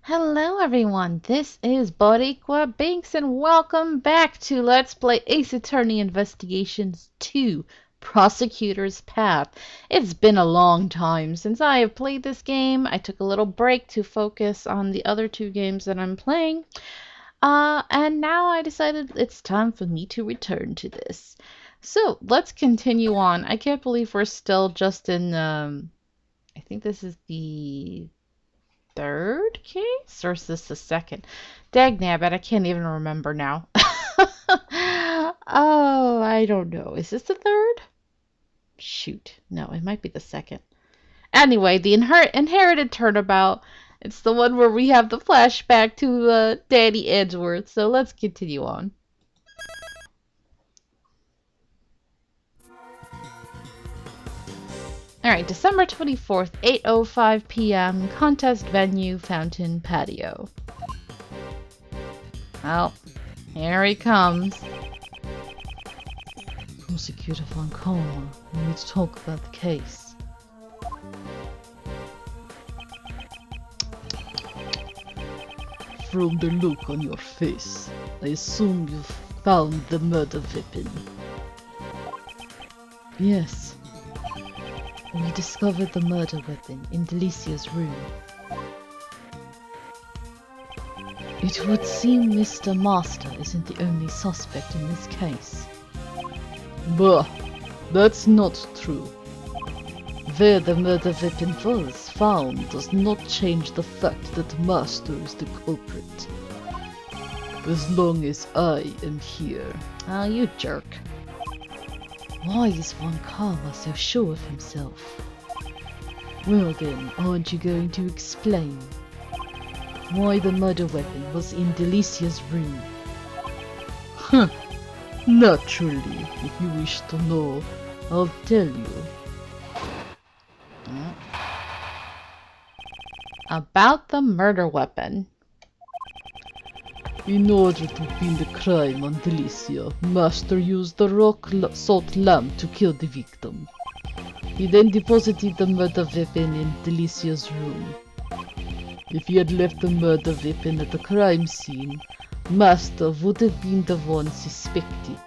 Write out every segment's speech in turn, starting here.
Hello everyone, this is Boricua Binks and welcome back to Let's Play Ace Attorney Investigations 2, Prosecutor's Path. It's been a long time since I have played this game. I took a little break to focus on the other two games that I'm playing. And now I decided it's time for me to return to this. So, let's continue on. I can't believe we're still just in, I think this is the third case? Or is this the second? Dagnabbit, I can't even remember now. Oh, I don't know. Is this the third? Shoot. No, it might be the second. Anyway, the inherited turnabout. It's the one where we have the flashback to Danny Edgeworth. So let's continue on. Alright, December 24th, 8:05 p.m. Contest venue, Fountain Patio. Well, here he comes. Prosecutor Von Karma, we need to talk about the case. From the look on your face, I assume you've found the murder weapon. Yes. We discovered the murder weapon in Delicia's room. It would seem Mr. Master isn't the only suspect in this case. Bah, that's not true. Where the murder weapon was found does not change the fact that Master is the culprit. As long as I am here. Oh, you jerk. Why is Von Karma so sure of himself? Well then, aren't you going to explain why the murder weapon was in Delicia's room? Huh. Naturally, if you wish to know, I'll tell you. About the murder weapon. In order to pin the crime on Delicia, Master used the rock salt lamp to kill the victim. He then deposited the murder weapon in Delicia's room. If he had left the murder weapon at the crime scene, Master would have been the one suspected.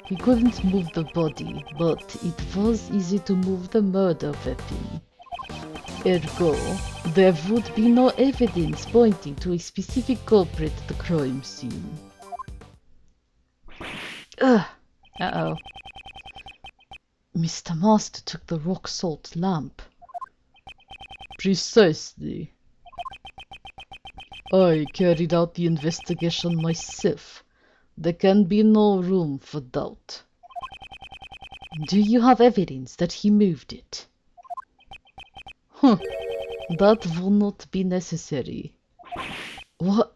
He couldn't move the body, but it was easy to move the murder weapon. Ergo, there would be no evidence pointing to a specific culprit at the crime scene. Ugh. Uh-oh. Mr. Master took the rock salt lamp. Precisely. I carried out the investigation myself. There can be no room for doubt. Do you have evidence that he moved it? Huh. That will not be necessary. What?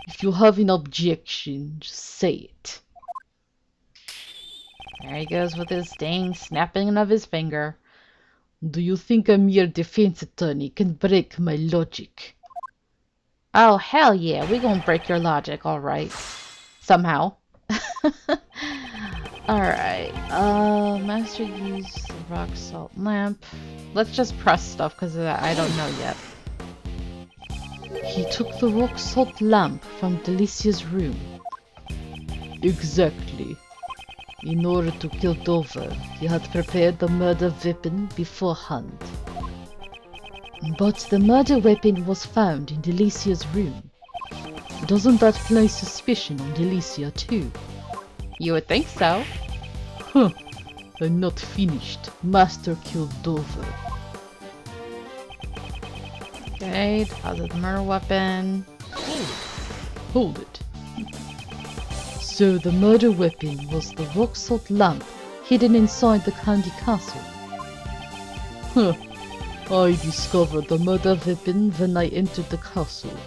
If you have an objection, just say it. There he goes with his dang snapping of his finger. Do you think a mere defense attorney can break my logic? Oh, hell yeah, we gonna break your logic, alright. Somehow. Alright, Master used the rock salt lamp. Let's just press stuff because I don't know yet. He took the rock salt lamp from Delicia's room. Exactly. In order to kill Dover, he had prepared the murder weapon beforehand. But the murder weapon was found in Delicia's room. Doesn't that place suspicion on Delicia too? You would think so. Huh. I'm not finished. Master killed Dover. Okay, deposit the murder weapon. Hold it. So the murder weapon was the rock salt lamp hidden inside the county castle. Huh. I discovered the murder weapon when I entered the castle.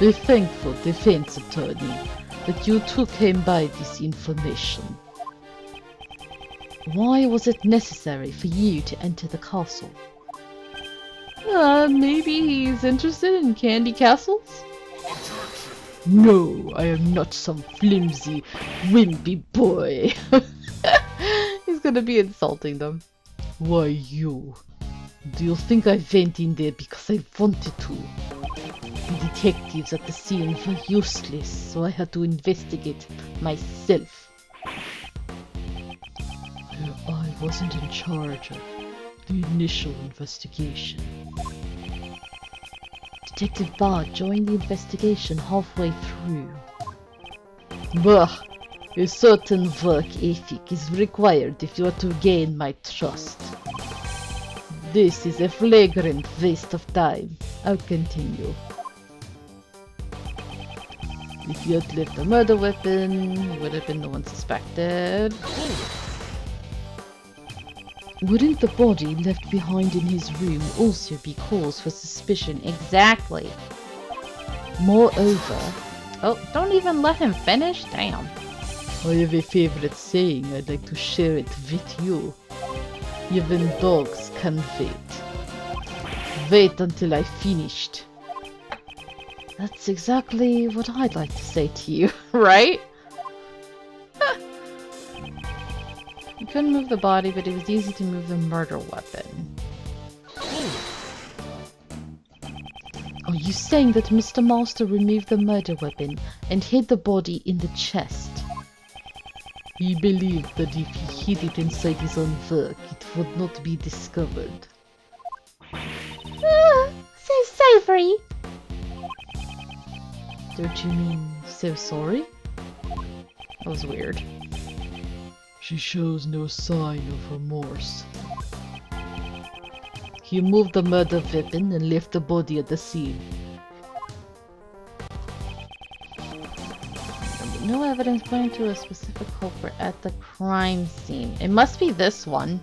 Be thankful, defense attorney, that you took him by this information. Why was it necessary for you to enter the castle? Maybe he's interested in candy castles? No, I am not some flimsy, wimpy boy. He's gonna be insulting them. Why you? Do you think I went in there because I wanted to? The detectives at the scene were useless, so I had to investigate myself. I wasn't in charge of the initial investigation. Detective Bard joined the investigation halfway through. Bah! A certain work ethic is required if you are to gain my trust. This is a flagrant waste of time. I'll continue. If you had left a murder weapon, it would have been no one suspected. Wouldn't the body left behind in his room also be cause for suspicion? Exactly. Moreover... Oh, don't even let him finish? Damn. I have a favorite saying I'd like to share it with you. Even dogs can wait. Wait until I finished. That's exactly what I'd like to say to you, right? You couldn't move the body, but it was easy to move the murder weapon. Are you saying that Mr. Master removed the murder weapon and hid the body in the chest? He believed that if he hid it inside his own work, it would not be discovered. So savory. Don't you mean so sorry? That was weird. She shows no sign of remorse. He moved the murder weapon and left the body at the scene. No evidence pointing to a specific culprit at the crime scene. It must be this one.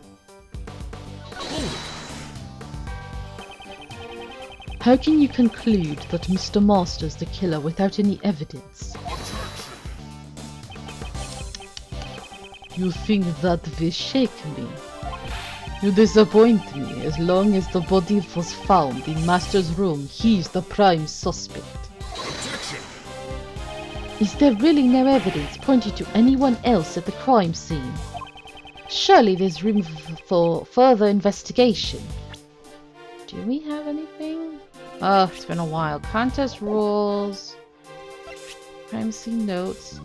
How can you conclude that Mr. Master's the killer without any evidence? You think that will shake me? You disappoint me. As long as the body was found in Master's room, he's the prime suspect. Is there really no evidence pointing to anyone else at the crime scene? Surely there's room for further investigation. Do we have anything? Oh, it's been a while. Contest rules. Crime scene notes.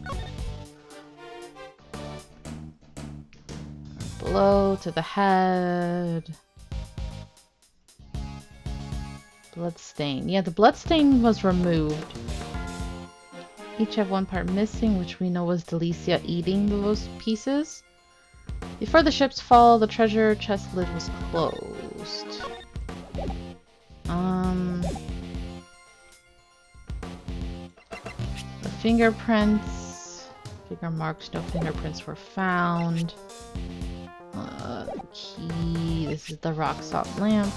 Blow to the head. Bloodstain. Yeah, the bloodstain was removed. Each have one part missing, which we know was Delicia eating those pieces. Before the ship's fall, the treasure chest lid was closed. The fingerprints. Finger marks, no fingerprints were found. Key. This is the rock salt lamp.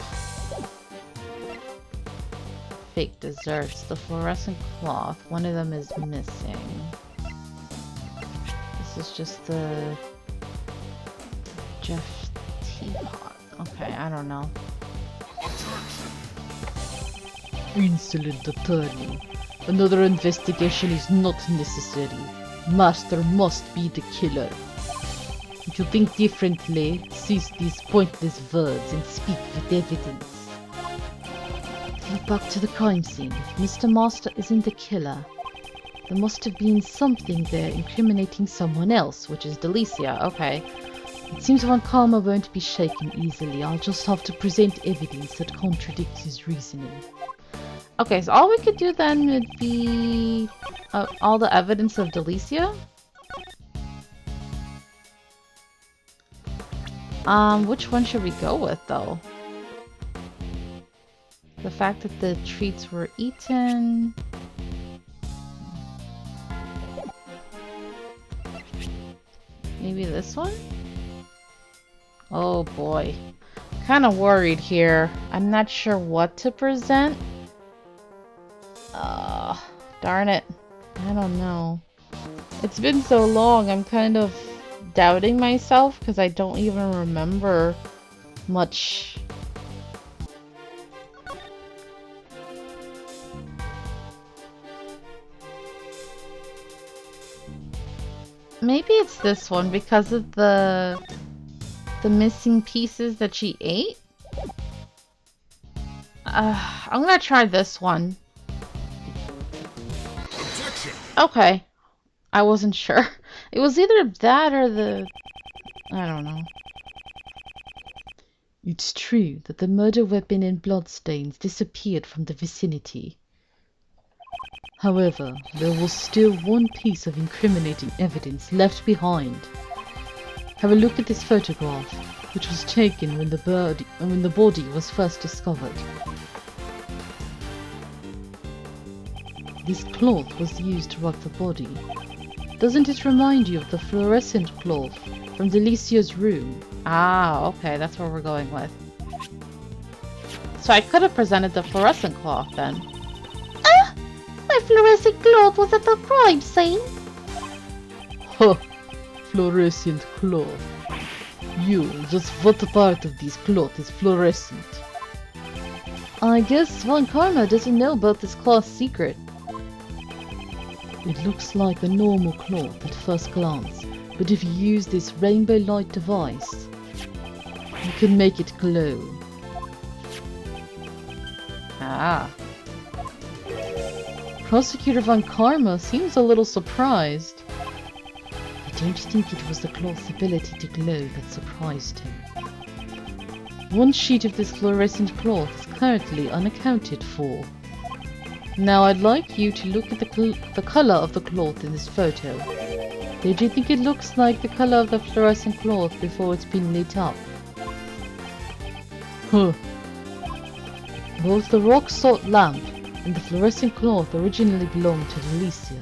Fake desserts. The fluorescent cloth. One of them is missing. This is just the Jeff teapot. Okay, I don't know. Insolent attorney. Another investigation is not necessary. Master must be the killer. If you think differently, cease these pointless words and speak with evidence. Back to the crime scene. If Mr. Master isn't the killer, there must have been something there incriminating someone else, which is Delicia. Okay. It seems Von Karma won't be shaken easily. I'll just have to present evidence that contradicts his reasoning. Okay, so all we could do then would be all the evidence of Delicia. Which one should we go with, though? The fact that the treats were eaten. Maybe this one? Oh boy. Kind of worried here. I'm not sure what to present. Darn it. I don't know. It's been so long, I'm kind of doubting myself because I don't even remember much. Maybe it's this one because of the missing pieces that she ate? I'm gonna try this one. Objection! Okay. I wasn't sure. It was either that or the... I don't know. It's true that the murder weapon and bloodstains disappeared from the vicinity. However, there was still one piece of incriminating evidence left behind. Have a look at this photograph, which was taken when the body was first discovered. This cloth was used to rub the body. Doesn't it remind you of the fluorescent cloth from Delicia's room? Ah, okay, that's what we're going with. So I could have presented the fluorescent cloth then. Ah! My fluorescent cloth was at the crime scene. Huh! Fluorescent cloth. Just what part of this cloth is fluorescent? I guess Von Karma doesn't know about this cloth's secret. It looks like a normal cloth at first glance, but if you use this rainbow light device, you can make it glow. Ah. Prosecutor Von Karma seems a little surprised. I don't think it was the cloth's ability to glow that surprised him. One sheet of this fluorescent cloth is currently unaccounted for. Now I'd like you to look at the color of the cloth in this photo. Did you think it looks like the color of the fluorescent cloth before it's been lit up? Huh. Both the rock salt lamp and the fluorescent cloth originally belonged to Delicia.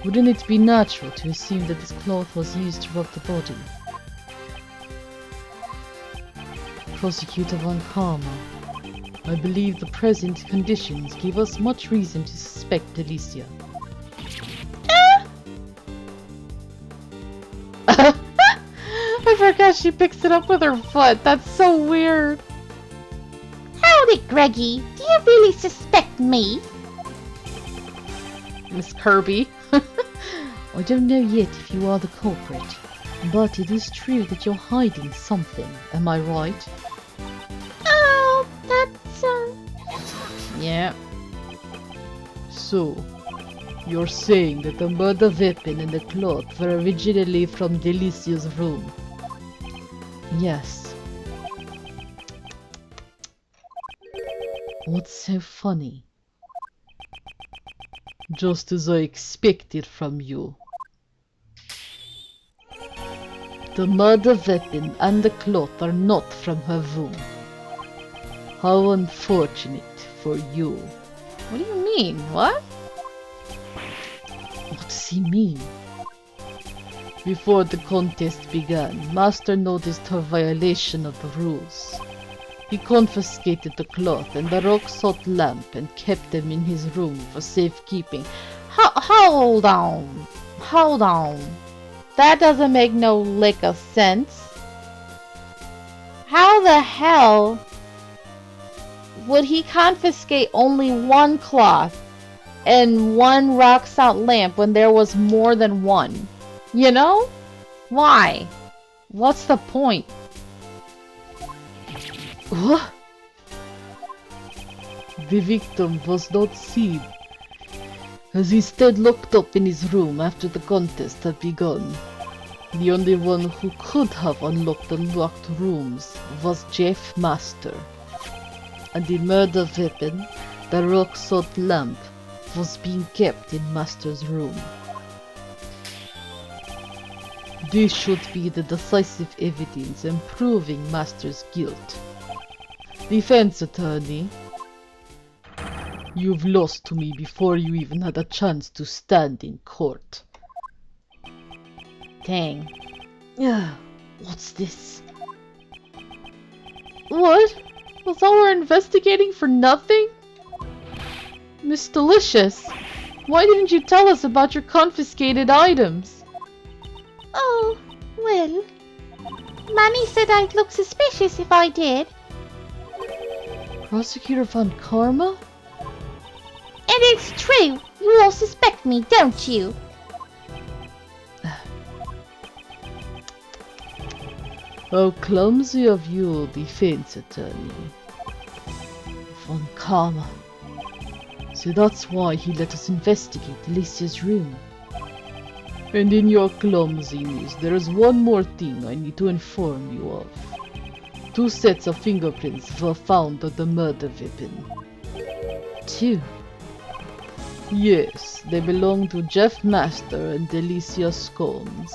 Wouldn't it be natural to assume that this cloth was used to rub the body? Prosecutor Von Karma, I believe the present conditions give us much reason to suspect Delicia. I forgot she picks it up with her foot. That's so weird. Howdy, Greggy. Do you really suspect me? Miss Kirby. I don't know yet if you are the culprit, but it is true that you're hiding something, am I right? Oh, that's, Yeah. So, you're saying that the murder weapon and the cloth were originally from Delicia's room? Yes. What's so funny? Just as I expected from you. The murder weapon and the cloth are not from her room. How unfortunate for you. What do you mean? What? What does he mean? Before the contest began, Master noticed her violation of the rules. He confiscated the cloth and the rock salt lamp and kept them in his room for safekeeping. Hold on. Hold on. That doesn't make no lick of sense. How the hell would he confiscate only one cloth and one rock salt lamp when there was more than one? You know? Why? What's the point? What? The victim was not seen, as he stayed locked up in his room after the contest had begun. The only one who could have unlocked the locked rooms was Jeff Master, and the murder weapon, the rock salt lamp, was being kept in Master's room. This should be the decisive evidence in proving Master's guilt. Defense attorney, you've lost to me before you even had a chance to stand in court. Dang. What's this? What? Was all we're investigating for nothing? Miss Delicious, why didn't you tell us about your confiscated items? Oh, well. Mommy said I'd look suspicious if I did. Prosecutor Von Karma? And it's true. You all suspect me, don't you? How clumsy of you, defense attorney. Von Karma. So that's why he let us investigate Alicia's room. And in your clumsiness, there is one more thing I need to inform you of. 2 sets of fingerprints were found on the murder weapon. 2. Yes, they belong to Jeff Master and Alicia Scones.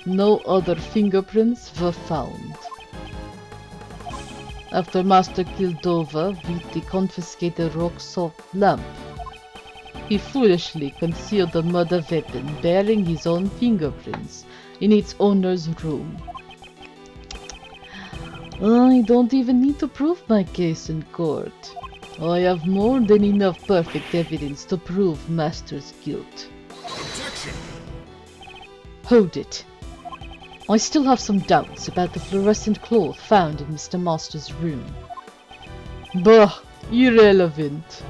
No other fingerprints were found. After Master killed Dover with the confiscated rock-salt lamp, he foolishly concealed the murder weapon bearing his own fingerprints in its owner's room. I don't even need to prove my case in court. I have more than enough perfect evidence to prove Master's guilt. Objection. Hold it. I still have some doubts about the fluorescent cloth found in Mr. Master's room. Bah, irrelevant.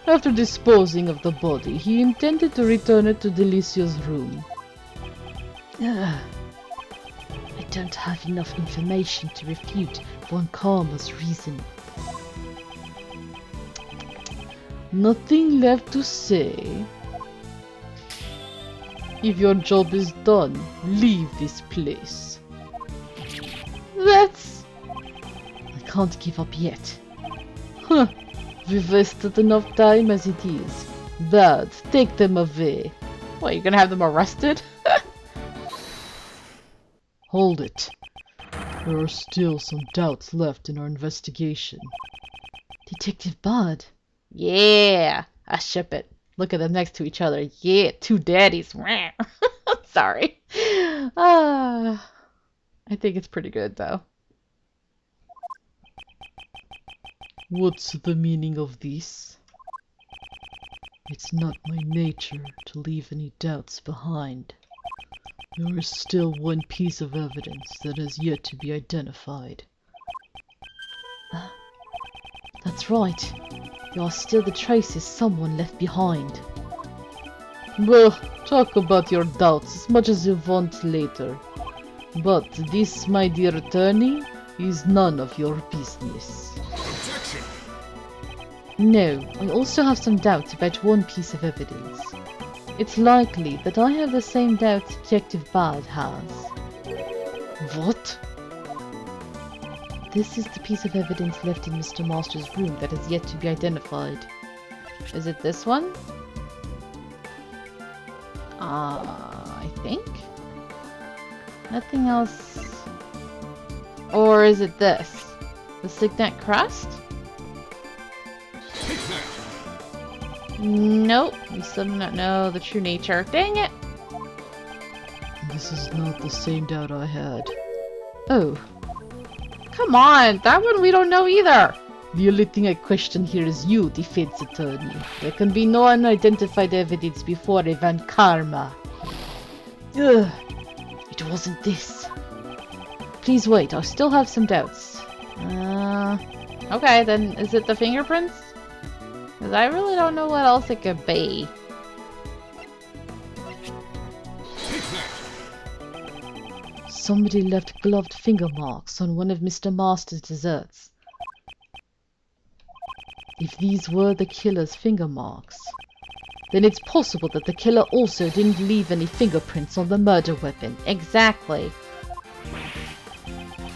After disposing of the body, he intended to return it to Delicia's room. I don't have enough information to refute Von Karma's reason. Nothing left to say. If your job is done, leave this place. That's... I can't give up yet. Huh. We've wasted enough time as it is. Bad. Take them away. What, you gonna have them arrested? Hold it. There are still some doubts left in our investigation. Detective Bud. Yeah, I ship it. Look at them next to each other. Yeah, 2 daddies. Sorry. I think it's pretty good though. What's the meaning of this? It's not my nature to leave any doubts behind. There is still one piece of evidence that has yet to be identified. That's right. There are still the traces someone left behind. Well, talk about your doubts as much as you want later. But this, my dear attorney, is none of your business. Objection. No, I also have some doubts about one piece of evidence. It's likely that I have the same doubts Detective Bard has. What? This is the piece of evidence left in Mr. Master's room that has yet to be identified. Is it this one? I think. Nothing else. Or is it this? The signet crest? Nope. We still do not know the true nature. Dang it! This is not the same doubt I had. Oh. Come on! That one we don't know either! The only thing I question here is you, defense attorney. There can be no unidentified evidence before a Von Karma. Ugh. It wasn't this. Please wait, I still have some doubts. Okay, then is it the fingerprints? Because I really don't know what else it could be. Somebody left gloved finger marks on one of Mr. Master's desserts. If these were the killer's finger marks, then it's possible that the killer also didn't leave any fingerprints on the murder weapon. Exactly.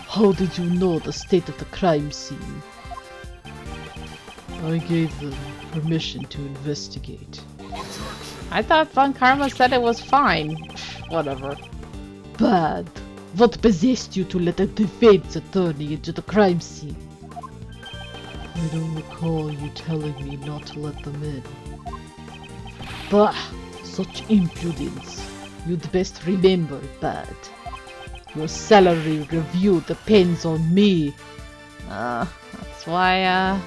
How did you know the state of the crime scene? I gave them permission to investigate. I thought Von Karma said it was fine. Whatever. Bad. What possessed you to let a defense attorney into the crime scene? I don't recall you telling me not to let them in. Bah! Such impudence. You'd best remember, Bad. Your salary review depends on me. That's why,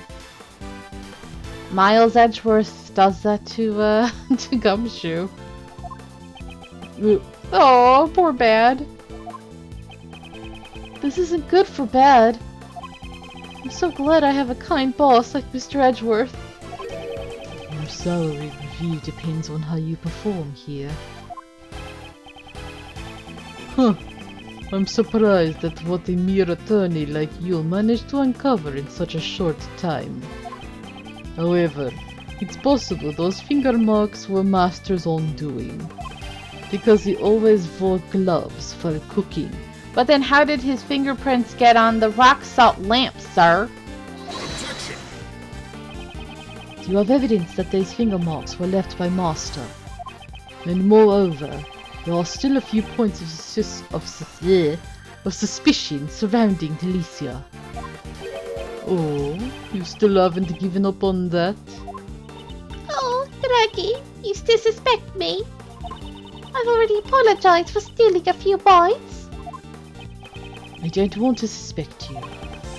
Miles Edgeworth does that to, to Gumshoe. Oh, poor Bad. This isn't good for Bad. I'm so glad I have a kind boss like Mr. Edgeworth. Your salary review depends on how you perform here. Huh. I'm surprised at what a mere attorney like you managed to uncover in such a short time. However, it's possible those finger marks were Master's own doing, because he always wore gloves for cooking. But then how did his fingerprints get on the rock salt lamp, sir? You have evidence that those finger marks were left by Master. And moreover, there are still a few points of suspicion surrounding Delicia. Oh, you still haven't given up on that? Oh, Greggy, you still suspect me? I've already apologized for stealing a few bites. I don't want to suspect you.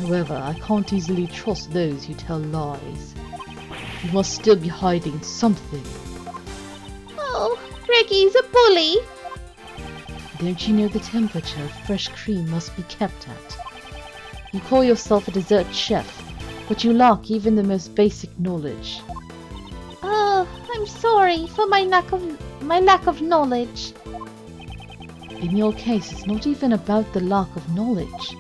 However, I can't easily trust those who tell lies. You must still be hiding something. Oh, Greggy's a bully. Don't you know the temperature of fresh cream must be kept at? You call yourself a dessert chef, but you lack even the most basic knowledge. Oh, I'm sorry for my lack of knowledge. In your case, it's not even about the lack of knowledge.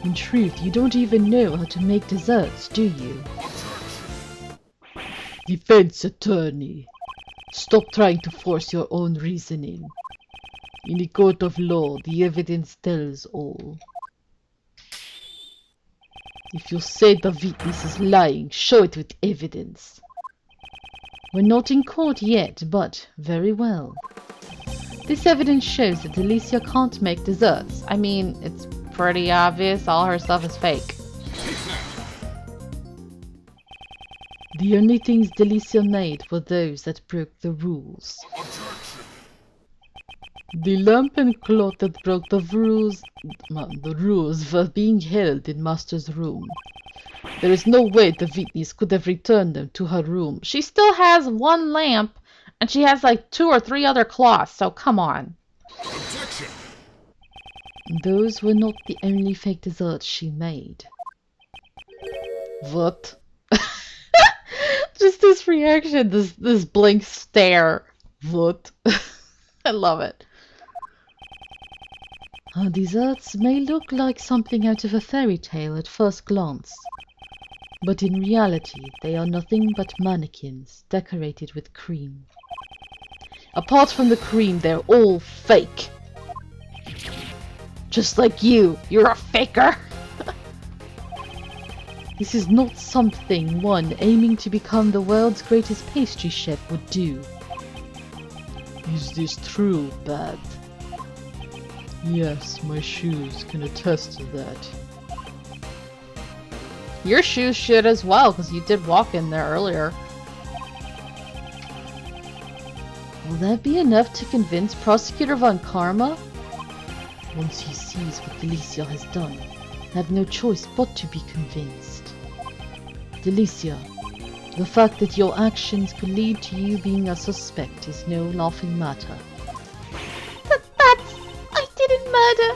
In truth, you don't even know how to make desserts, do you? Defense attorney, stop trying to force your own reasoning. In a court of law, the evidence tells all. If you say the witness is lying, show it with evidence. We're not in court yet, but very well. This evidence shows that Delicia can't make desserts. I mean, it's pretty obvious all her stuff is fake. The only things Delicia made were those that broke the rules. The lamp and cloth that broke the rules were being held in Master's room. There is no way the witness could have returned them to her room. She still has one lamp, and she has like 2 or 3 other cloths, so come on. Those were not the only fake desserts she made. What? Just this reaction, this blank stare. What? I love it. Her desserts may look like something out of a fairy tale at first glance, but in reality they are nothing but mannequins decorated with cream. Apart from the cream, they're all fake. Just like you. You're a faker. This is not something one aiming to become the world's greatest pastry chef would do. Is this true, Bad? Yes, my shoes can attest to that. Your shoes should as well, because you did walk in there earlier. Will that be enough to convince Prosecutor Von Karma? Once he sees what Delicia has done, I have no choice but to be convinced. Delicia, the fact that your actions could lead to you being a suspect is no laughing matter. I didn't murder.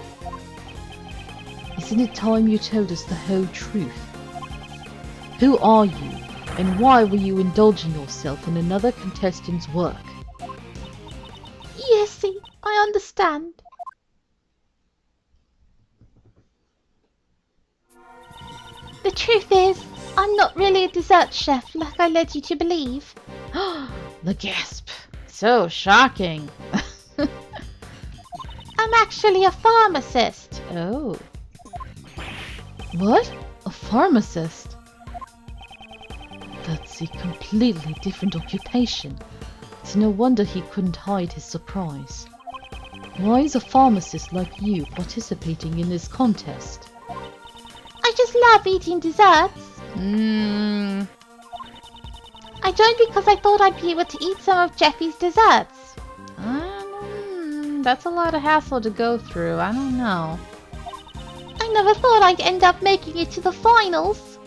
Isn't it time you told us the whole truth? Who are you, and why were you indulging yourself in another contestant's work? Yesy, I understand. The truth is, I'm not really a dessert chef like I led you to believe. The gasp. So shocking. I'm actually a pharmacist. Oh. What? A pharmacist? That's a completely different occupation. It's no wonder he couldn't hide his surprise. Why is a pharmacist like you participating in this contest? I just love eating desserts. I joined because I thought I'd be able to eat some of Jeffy's desserts. That's a lot of hassle to go through. I don't know. I never thought I'd end up making it to the finals.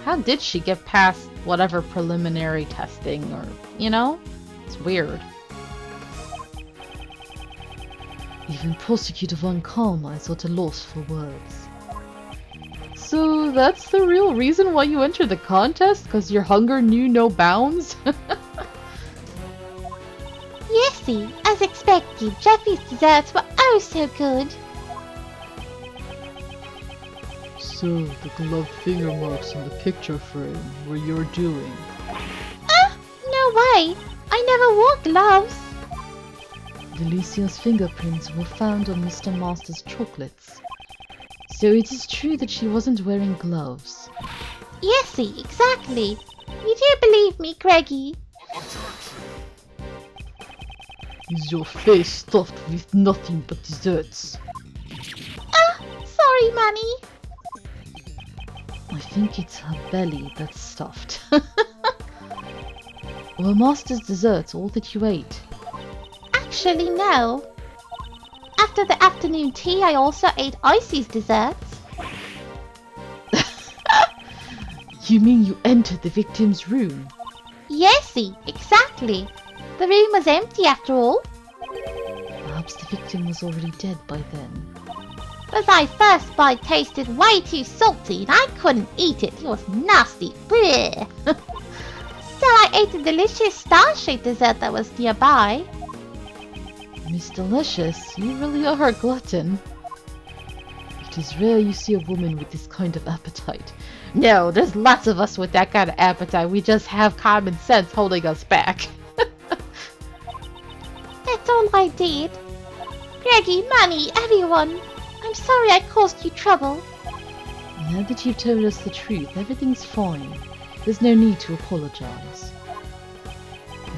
How did she get past whatever preliminary testing or, you know? It's weird. Even Prosecutor Von Karma is at a loss for words. So that's the real reason why you entered the contest? Because your hunger knew no bounds? Yesy, as expected, Jeffy's desserts were oh so good. So, the gloved finger marks on the picture frame were your doing. No way! I never wore gloves. Delicia's fingerprints were found on Mr. Master's chocolates. So it is true that she wasn't wearing gloves. Yesy, exactly. You do believe me, Greggy? Is your face stuffed with nothing but desserts? Sorry, Manny. I think it's her belly that's stuffed. Were Master's desserts all that you ate? Actually, no. After the afternoon tea, I also ate Icy's desserts. You mean you entered the victim's room? Yesy, exactly. The room was empty after all. Perhaps the victim was already dead by then. But my first bite tasted way too salty and I couldn't eat it. It was nasty. Bleh. So I ate the delicious star-shaped dessert that was nearby. Miss Delicious, you really are a glutton. It is rare you see a woman with this kind of appetite. No, there's lots of us with that kind of appetite. We just have common sense holding us back. That's all I did. Greggy, Manny, everyone. I'm sorry I caused you trouble. Now that you've told us the truth, everything's fine. There's no need to apologize.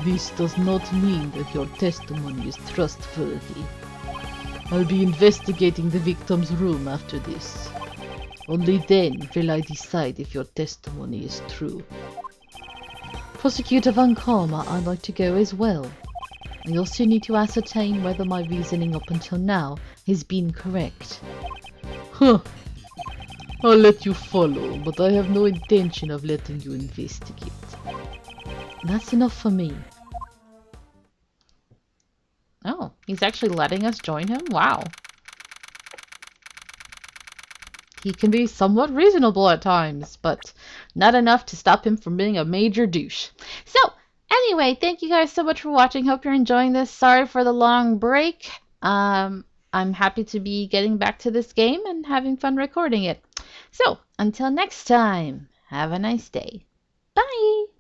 This does not mean that your testimony is trustworthy. I'll be investigating the victim's room after this. Only then will I decide if your testimony is true. Prosecutor Von Karma, I'd like to go as well. I also need to ascertain whether my reasoning up until now has been correct. Huh. I'll let you follow, but I have no intention of letting you investigate. That's enough for me. Oh, he's actually letting us join him? Wow. He can be somewhat reasonable at times, but not enough to stop him from being a major douche. So, anyway, thank you guys so much for watching. Hope you're enjoying this. Sorry for the long break. I'm happy to be getting back to this game and having fun recording it. So, until next time, have a nice day. Bye!